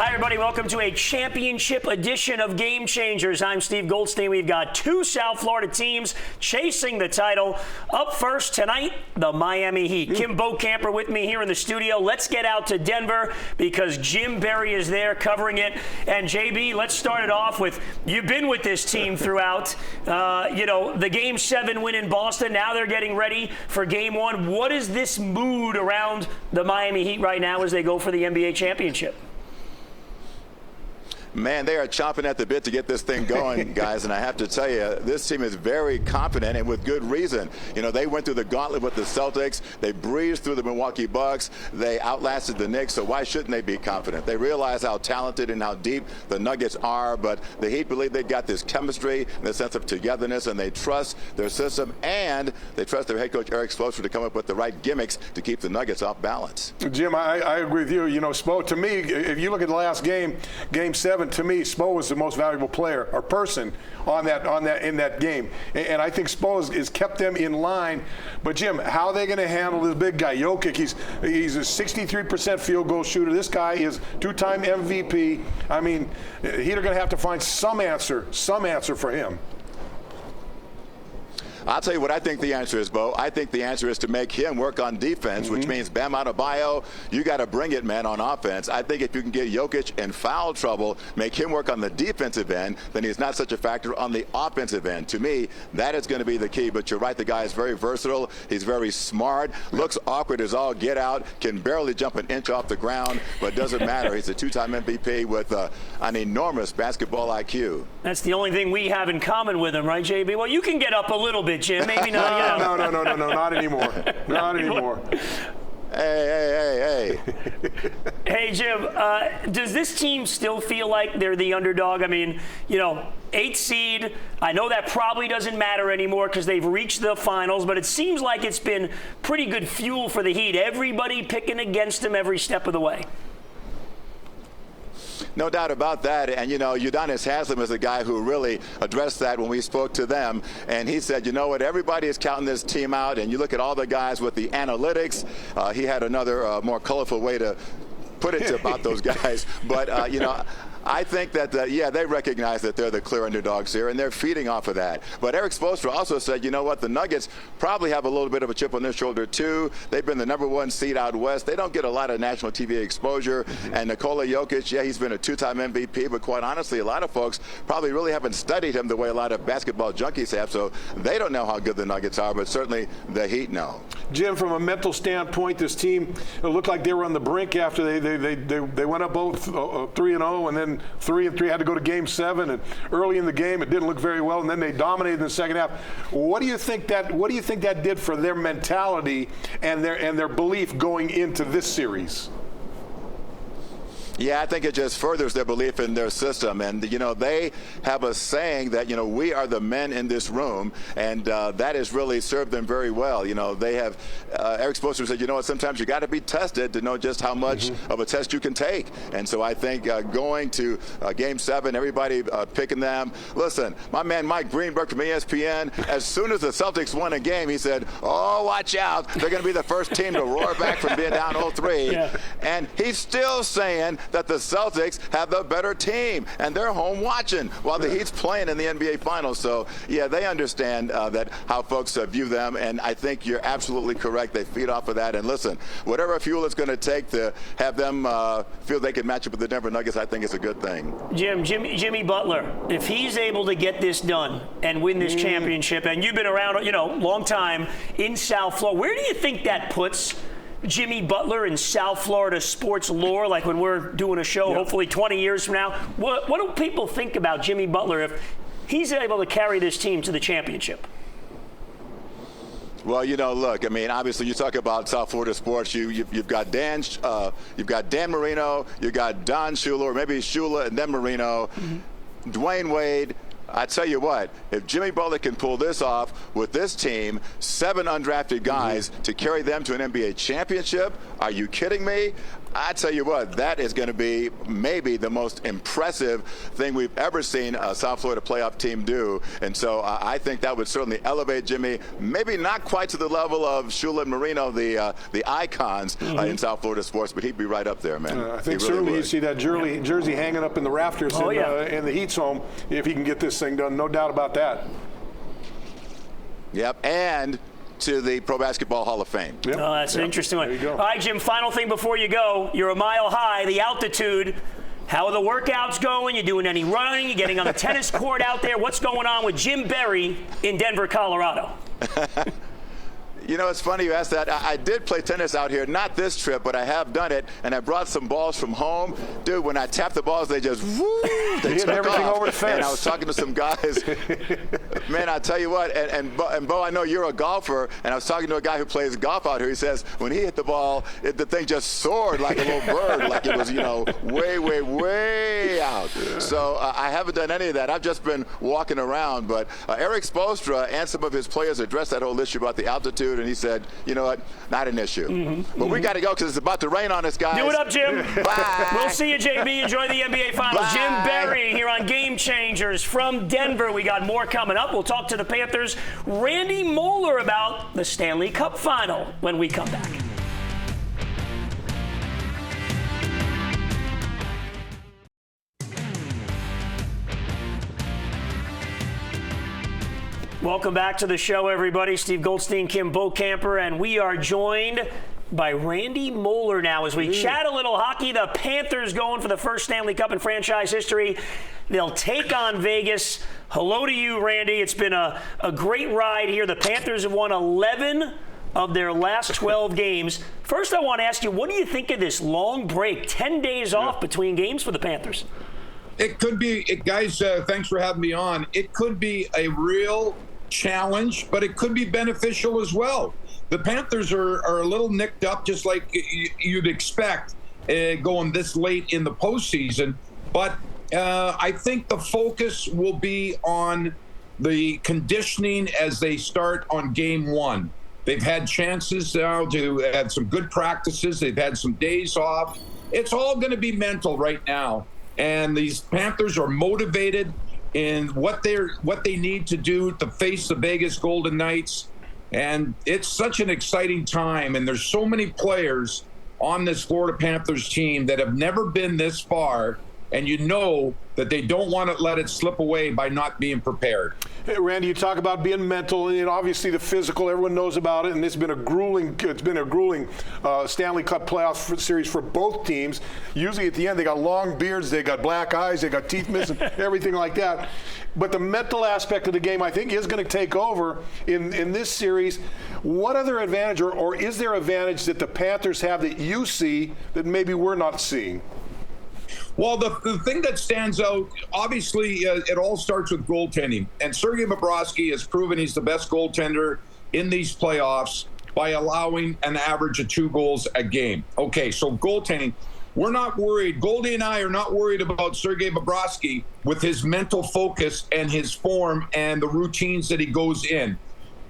Hi, everybody. Welcome to a championship edition of Game Changers. I'm Steve Goldstein. We've got two South Florida teams chasing the title. Up first tonight, the Miami Heat. Kim Bokamper with me here in the studio. Let's get out to Denver because Jim Berry is there covering it. And JB, let's start it off with, you've been with this team throughout. The Game 7 win in Boston. Now they're getting ready for Game 1. What is this mood around the Miami Heat right now as they go for the NBA championship? Man, they are chomping at the bit to get this thing going, guys. And I have to tell you, this team is very confident and with good reason. You know, they went through the gauntlet with the Celtics. They breezed through the Milwaukee Bucks. They outlasted the Knicks. So why shouldn't they be confident? They realize how talented and how deep the Nuggets are. But the Heat believe they've got this chemistry and this sense of togetherness, and they trust their system, and they trust their head coach, Eric Spoelstra, to come up with the right gimmicks to keep the Nuggets off balance. Jim, I agree with you. You know, Spo, to me, if you look at the last game, Game 7, to me, Spo was the most valuable player or person in that game, and I think Spo has kept them in line. But Jim, how are they going to handle this big guy, Jokic? He's a 63% field goal shooter. This guy is two-time MVP. I mean, Heat are going to have to find some answer for him. I'll tell you what I think the answer is, Bo. I think the answer is to make him work on defense, which means Bam Adebayo, you got to bring it, man, on offense. I think if you can get Jokic in foul trouble, make him work on the defensive end, then he's not such a factor on the offensive end. To me, that is going to be the key. But you're right, the guy is very versatile. He's very smart, looks awkward as all get out, can barely jump an inch off the ground, but doesn't matter. He's a two-time MVP with an enormous basketball IQ. That's the only thing we have in common with him, right, JB? Well, you can get up a little bit, Jim. Maybe not. No, not anymore. Not anymore. Hey. Hey, Jim, does this team still feel like they're the underdog? I mean, 8th seed, I know that probably doesn't matter anymore because they've reached the finals, but it seems like it's been pretty good fuel for the Heat. Everybody picking against them every step of the way. No doubt about that. And, Udonis Haslem is a guy who really addressed that when we spoke to them. And he said, you know what, everybody is counting this team out. And you look at all the guys with the analytics. He had another more colorful way to put it about those guys. But, I think that, they recognize that they're the clear underdogs here, and they're feeding off of that. But Eric Spoelstra also said, you know what, the Nuggets probably have a little bit of a chip on their shoulder, too. They've been the #1 seed out west. They don't get a lot of national TV exposure. And Nikola Jokic, he's been a two-time MVP, but quite honestly, a lot of folks probably really haven't studied him the way a lot of basketball junkies have, so they don't know how good the Nuggets are, but certainly the Heat know. Jim, from a mental standpoint, this team looked like they were on the brink after they went up both 3-0, and then 3-3 had to go to Game 7, and early in the game it didn't look very well, and then they dominated in the second half. What do you think that did for their mentality and their belief going into this series? Yeah, I think it just furthers their belief in their system. And, they have a saying that, we are the men in this room, and that has really served them very well. They have, Eric Spoelstra said, what, sometimes you got to be tested to know just how much of a test you can take. And so I think going to Game 7, everybody picking them. Listen, my man Mike Greenberg from ESPN, as soon as the Celtics won a game, he said, oh, watch out. They're going to be the first team to roar back from being down 0-3. Yeah. And he's still saying that the Celtics have the better team, and they're home watching while the Heat's playing in the NBA Finals. So, they understand that how folks view them, and I think you're absolutely correct. They feed off of that. And listen, whatever fuel it's going to take to have them feel they can match up with the Denver Nuggets, I think it's a good thing. Jimmy Butler, if he's able to get this done and win this championship, and you've been around, long time in South Florida, where do you think that puts Jimmy Butler in South Florida sports lore, like when we're doing a show, hopefully 20 years from now? What do people think about Jimmy Butler if he's able to carry this team to the championship? Well, look, obviously you talk about South Florida sports. You've got Dan Marino, you've got Don Shula, or maybe Shula and then Marino, Dwayne Wade. I tell you what, if Jimmy Butler can pull this off with this team, 7 undrafted guys to carry them to an NBA championship, are you kidding me? I tell you what, that is going to be maybe the most impressive thing we've ever seen a South Florida playoff team do. And so I think that would certainly elevate Jimmy, maybe not quite to the level of Shula and Marino, the icons in South Florida sports, but he'd be right up there, man. I think certainly you see that jersey hanging up in the rafters in the Heat's home if he can get this thing done. No doubt about that. Yep, and to the Pro Basketball Hall of Fame. Yep. Oh, that's an interesting one. There you go. All right, Jim, final thing before you go. You're a mile high, the altitude. How are the workouts going? You doing any running? You getting on the tennis court out there? What's going on with Jim Berry in Denver, Colorado? You know, it's funny you asked that. I did play tennis out here, not this trip, but I have done it, and I brought some balls from home. Dude, when I tapped the balls, they just, they took everything off. over the fence. And I was talking to some guys. Man, I tell you what, and Bo, I know you're a golfer, and I was talking to a guy who plays golf out here. He says when he hit the ball, the thing just soared like a little bird, like it was, you know, way, way, way out. So I haven't done any of that. I've just been walking around. But Eric Spoelstra and some of his players addressed that whole issue about the altitude, and he said, you know what, not an issue. But we got to go because it's about to rain on us, guys. Do it up, Jim. Bye. We'll see you, JB. Enjoy the NBA Finals. Bye. Jim Berry here on Game Changers from Denver. We got more coming up. We'll talk to the Panthers' Randy Moeller about the Stanley Cup Final when we come back. Welcome back to the show, everybody. Steve Goldstein, Kim Beaucamper, and we are joined by Randy Moeller now as we chat a little hockey. The Panthers going for the first Stanley Cup in franchise history. They'll take on Vegas. Hello to you, Randy. It's been a great ride here. The Panthers have won 11 of their last 12 games. First, I want to ask you, what do you think of this long break, 10 days off between games for the Panthers? It could be, guys, thanks for having me on. It could be a real challenge, but it could be beneficial as well. The Panthers are a little nicked up, just like you'd expect going this late in the postseason. But I think the focus will be on the conditioning as they start on game one. They've had chances now to have some good practices. They've had some days off. It's all going to be mental right now. And these Panthers are motivated in what they need to do to face the Vegas Golden Knights. And it's such an exciting time. And there's so many players on this Florida Panthers team that have never been this far. And you know that they don't want to let it slip away by not being prepared. Hey, Randy, you talk about being mental, and obviously the physical. Everyone knows about it, and it's been a grueling Stanley Cup playoff series for both teams. Usually at the end, they got long beards, they got black eyes, they got teeth missing, everything like that. But the mental aspect of the game, I think, is going to take over in this series. What other advantage, or is there advantage that the Panthers have that you see that maybe we're not seeing? Well, the thing that stands out, obviously, it all starts with goaltending. And Sergei Bobrovsky has proven he's the best goaltender in these playoffs by allowing an average of 2 goals a game. Okay, so goaltending, we're not worried. Goldie and I are not worried about Sergei Bobrovsky with his mental focus and his form and the routines that he goes in.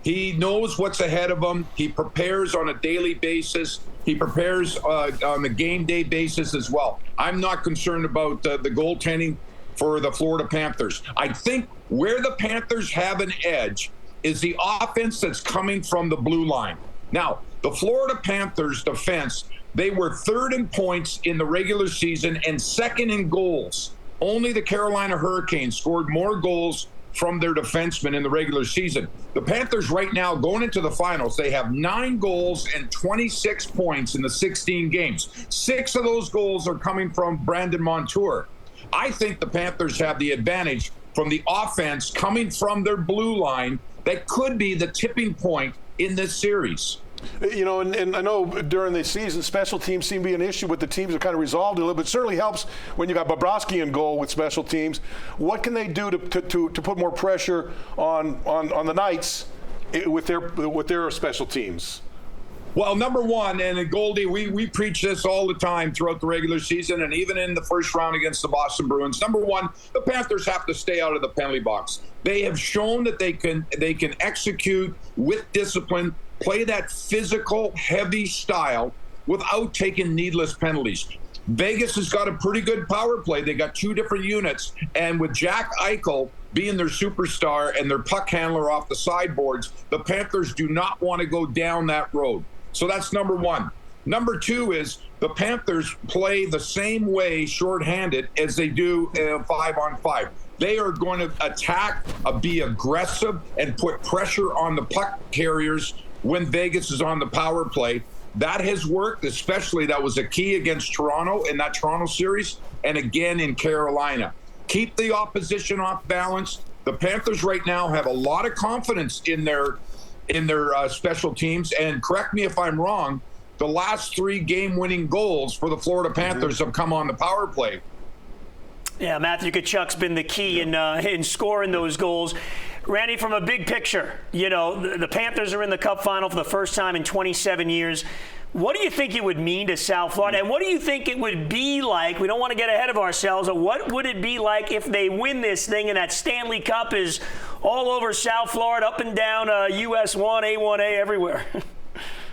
He knows what's ahead of him. He prepares on a daily basis. He prepares on a game day basis as well. I'm not concerned about the goaltending for the Florida Panthers. I think where the Panthers have an edge is the offense that's coming from the blue line. Now, the Florida Panthers defense, they were 3rd in points in the regular season and 2nd in goals. Only the Carolina Hurricanes scored more goals from their defensemen in the regular season. The Panthers right now, going into the finals, they have 9 goals and 26 points in the 16 games. 6 of those goals are coming from Brandon Montour. I think the Panthers have the advantage from the offense coming from their blue line that could be the tipping point in this series. You know, and I know during the season, special teams seem to be an issue, but the teams have kind of resolved it a little bit. It certainly helps when you got Bobrovsky in goal with special teams. What can they do to put more pressure on the Knights with their special teams? Well, number one, and Goldie, we preach this all the time throughout the regular season and even in the first round against the Boston Bruins. Number one, the Panthers have to stay out of the penalty box. They have shown that they can execute with discipline, play that physical, heavy style, without taking needless penalties. Vegas has got a pretty good power play. They got 2 different units, and with Jack Eichel being their superstar and their puck handler off the sideboards, the Panthers do not want to go down that road. So that's number 1. Number 2 is the Panthers play the same way shorthanded as they do 5-on-5. They are going to attack, be aggressive, and put pressure on the puck carriers when Vegas is on the power play. That has worked, especially that was a key against Toronto in that Toronto series, and again in Carolina. Keep the opposition off balance. The Panthers right now have a lot of confidence in their special teams, and correct me if I'm wrong, the last 3 game-winning goals for the Florida Panthers have come on the power play. Yeah, Matthew Tkachuk's been the key in scoring those goals. Randy, from a big picture, the Panthers are in the Cup final for the first time in 27 years. What do you think it would mean to South Florida? And what do you think it would be like? We don't want to get ahead of ourselves. But what would it be like if they win this thing and that Stanley Cup is all over South Florida, up and down US 1, A1A, everywhere?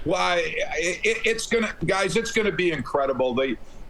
Well, it's gonna be incredible.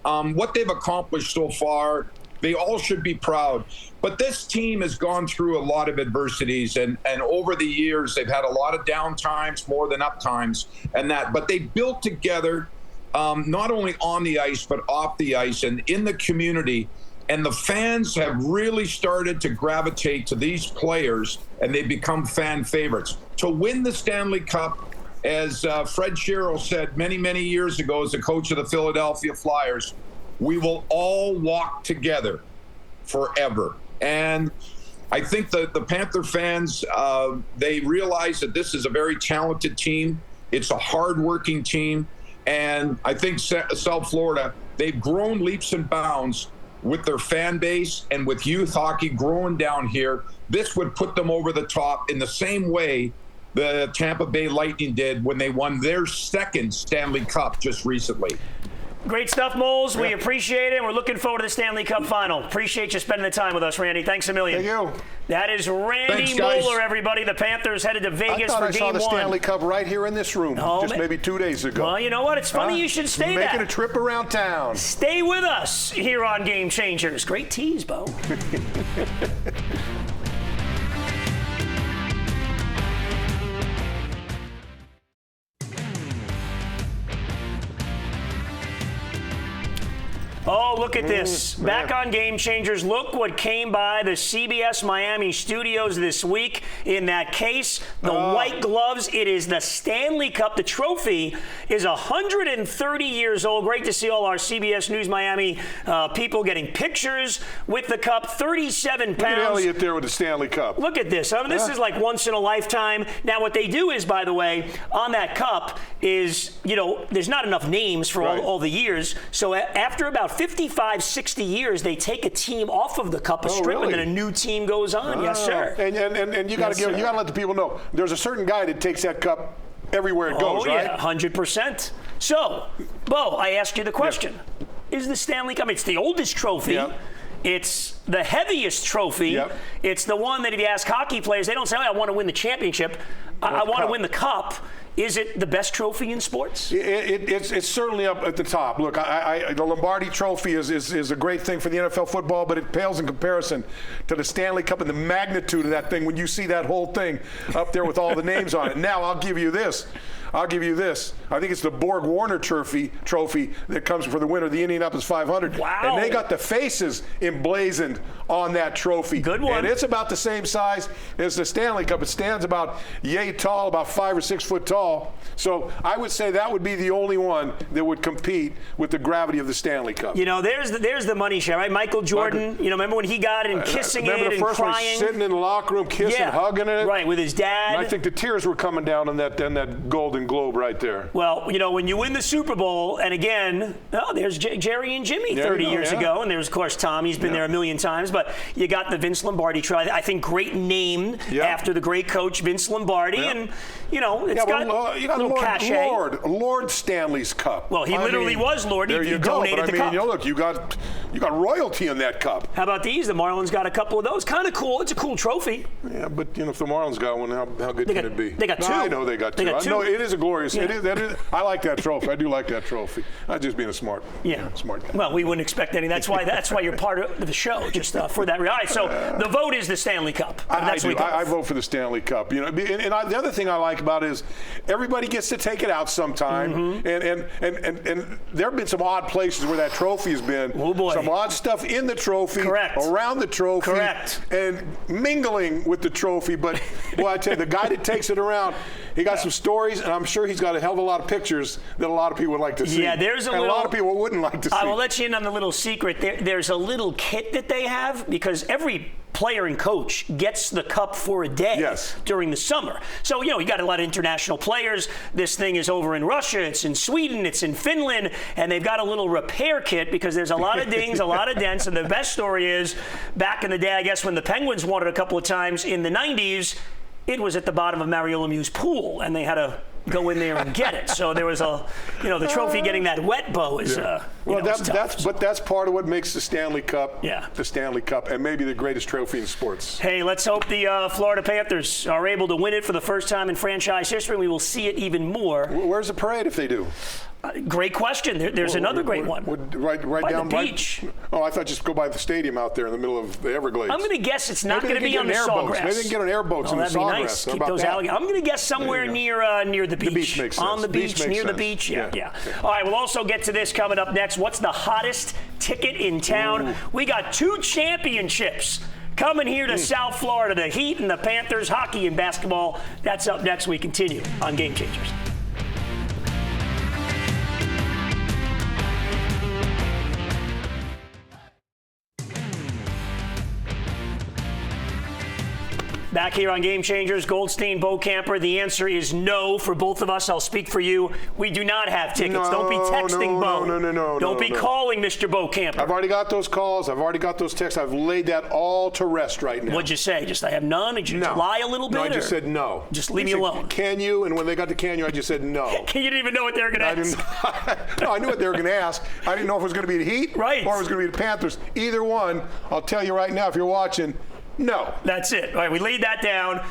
What they've accomplished so far, they all should be proud. But this team has gone through a lot of adversities, and over the years they've had a lot of down times, more than up times, but they built together, not only on the ice but off the ice and in the community. And the fans have really started to gravitate to these players, and they become fan favorites. To win the Stanley Cup, as Fred Sherrill said many, many years ago as the coach of the Philadelphia Flyers, we will all walk together forever. And I think the Panther fans, they realize that this is a very talented team. It's a hardworking team. And I think South Florida, they've grown leaps and bounds with their fan base and with youth hockey growing down here. This would put them over the top in the same way the Tampa Bay Lightning did when they won their 2nd Stanley Cup just recently. Great stuff, Moles. We appreciate it. We're looking forward to the Stanley Cup final. Appreciate you spending the time with us, Randy. Thanks a million. Thank you. That is Randy Moeller, everybody. The Panthers headed to Vegas for Game 1. I saw the Stanley Cup right here in this room just maybe 2 days ago. Well, you know what? It's funny you should stay there. Making a trip around town. Stay with us here on Game Changers. Great tease, Bo. Oh, look at this. Back on Game Changers. Look what came by the CBS Miami studios this week. In that case, the white gloves. It is the Stanley Cup. The trophy is 130 years old. Great to see all our CBS News Miami people getting pictures with the cup. 37 pounds. Look at Elliott there with the Stanley Cup. Look at this. I mean, this is like once in a lifetime. Now, what they do is, by the way, on that cup is, there's not enough names for all the years. So after about 55, 60 years, they take a team off of the cup, strip, and then a new team goes on. Yes, sir. And you got to let the people know there's a certain guy that takes that cup everywhere it goes, right? Yeah, 100%. So, Bo, I asked you the question: is the Stanley Cup? It's the oldest trophy. Yep. It's the heaviest trophy. Yep. It's the one that if you ask hockey players, they don't say, I want to win the championship. I want to win the cup. Is it the best trophy in sports? It's certainly up at the top. Look, the Lombardi Trophy is a great thing for the NFL football, but it pales in comparison to the Stanley Cup and the magnitude of that thing when you see that whole thing up there with all the names on it. Now, I'll give you this. I think it's the Borg Warner trophy that comes for the winner of the Indianapolis 500. Wow. And they got the faces emblazoned on that trophy. Good one. And it's about the same size as the Stanley Cup. It stands about yay tall, about 5 or 6 foot tall. So I would say that would be the only one that would compete with the gravity of the Stanley Cup. There's the money share, right? Michael Jordan, remember when he got it and kissing it and crying? Remember the first one, sitting in the locker room, kissing, hugging it? Right, with his dad. And I think the tears were coming down on that Golden Globe right there. Well, when you win the Super Bowl, and again, there's Jerry and Jimmy 30 years ago, and there's, of course, Tom. He's been there a million times, but you got the Vince Lombardi trophy. I think great name after the great coach Vince Lombardi, and, it's got a little cachet. Lord Stanley's Cup. Well, he literally was Lord. There you go. Donated the cup. Look, you got royalty in that cup. How about these? The Marlins got a couple of those. Kind of cool. It's a cool trophy. Yeah, but if the Marlins got one, how good can it be? They got two. I know they got two. They got two. No, it is a glorious. Yeah. That is. I like that trophy. I do like that trophy. I'm just being a smart guy. Well, we wouldn't expect any. That's why you're part of the show, just for that. All right. So the vote is the Stanley Cup. I vote for the Stanley Cup. You know, the other thing I like about it is everybody gets to take it out sometime, and there have been some odd places where that trophy has been. Oh boy. Some odd stuff in the trophy. Correct. Around the trophy. Correct. And mingling with the trophy. But well, I tell you, the guy that takes it around, he got some stories, and I'm sure he's got a hell of a lot of pictures that a lot of people would like to see. Yeah, there's a lot of people wouldn't like to see. I will let you in on the little secret. There's a little kit that they have because every player and coach gets the cup for a day during the summer. So, you got a lot of international players. This thing is over in Russia, it's in Sweden, it's in Finland, and they've got a little repair kit because there's a lot of dings, a lot of dents. And the best story is back in the day, I guess, when the Penguins won it a couple of times in the 90s, it was at the bottom of Mario Lemieux's pool, and they had to go in there and get it. So there was the trophy getting that wet bow is, that's part of what makes the Stanley Cup, the Stanley Cup, and maybe the greatest trophy in sports. Hey, let's hope the Florida Panthers are able to win it for the first time in franchise history. We will see it even more. Where's the parade if they do? Great question. There's another great one. Right by down the beach. Oh, I thought just go by the stadium out there in the middle of the Everglades. I'm going to guess it's not going to be on the sawgrass. Maybe they can get on airboats in the sawgrass. Nice. Keep those alligators. I'm going to guess somewhere near the beach. The beach makes sense. On the beach, near the beach. Yeah. All right, we'll also get to this coming up next. What's the hottest ticket in town? Ooh. We got 2 championships coming here to South Florida, the Heat and the Panthers, hockey and basketball. That's up next. We continue on Game Changers. Back here on Game Changers, Goldstein, Beaucamper. The answer is no for both of us. I'll speak for you. We do not have tickets. Don't be texting Bo. No. Don't be calling Mr. Beaucamper. I've already got those calls. I've already got those texts. I've laid that all to rest right now. What'd you say? Just I have none? Did you lie a little bit? No, I just said no. Just leave me alone. Can you? And when they got to can you, I just said no. You didn't even know what they were going to ask. No, I knew what they were going to ask. I didn't know if it was going to be the Heat or it was going to be the Panthers. Either one, I'll tell you right now, if you're watching, no. That's it. All right, we laid that down.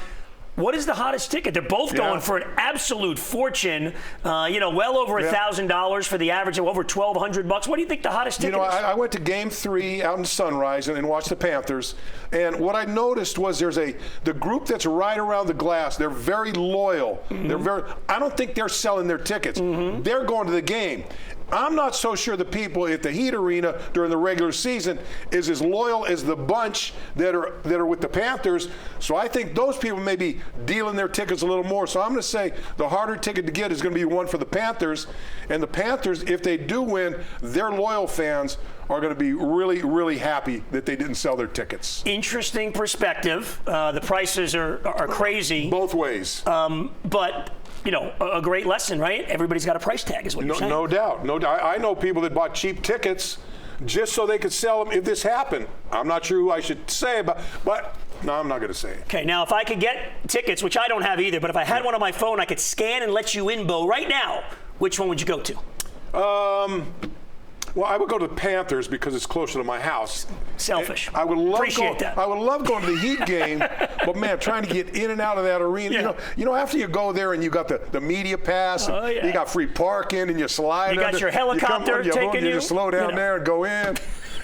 What is the hottest ticket? They're both going for an absolute fortune. Well over $1,000 for the average of over $1,200. What do you think the hottest ticket is? I went to Game 3 out in Sunrise and watched the Panthers. And what I noticed was the group that's right around the glass. They're very loyal. Mm-hmm. I don't think they're selling their tickets. Mm-hmm. They're going to the game. I'm not so sure the people at the Heat Arena during the regular season is as loyal as the bunch that are with the Panthers. So I think those people may be dealing their tickets a little more. So I'm going to say the harder ticket to get is going to be one for the Panthers. And the Panthers, if they do win, their loyal fans are going to be really, really happy that they didn't sell their tickets. Interesting perspective. The prices are crazy. Both ways. But a great lesson, right? Everybody's got a price tag, is what you're saying. No doubt. I know people that bought cheap tickets just so they could sell them if this happened. I'm not sure who I should say, but no, I'm not going to say it. Okay, now if I could get tickets, which I don't have either, but if I had one on my phone, I could scan and let you in, Bo, right now. Which one would you go to? Well, I would go to the Panthers because it's closer to my house. Selfish. I would love Appreciate that. I would love going to the Heat game, but man, trying to get in and out of that arena. Yeah. After you go there and you got the media pass, and you got free parking, and you slide. You got your helicopter taking you. You just slow down there and go in.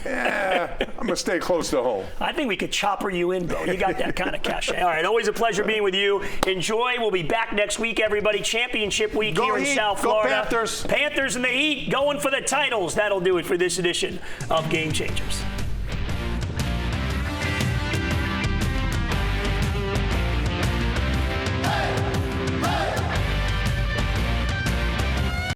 Yeah, I'm going to stay close to home. I think we could chopper you in, Bo. You got that kind of cachet. All right, always a pleasure being with you. Enjoy. We'll be back next week, everybody. Championship week here in South Florida. Go Panthers. Panthers and the Heat going for the titles. That'll do it for this edition of Game Changers.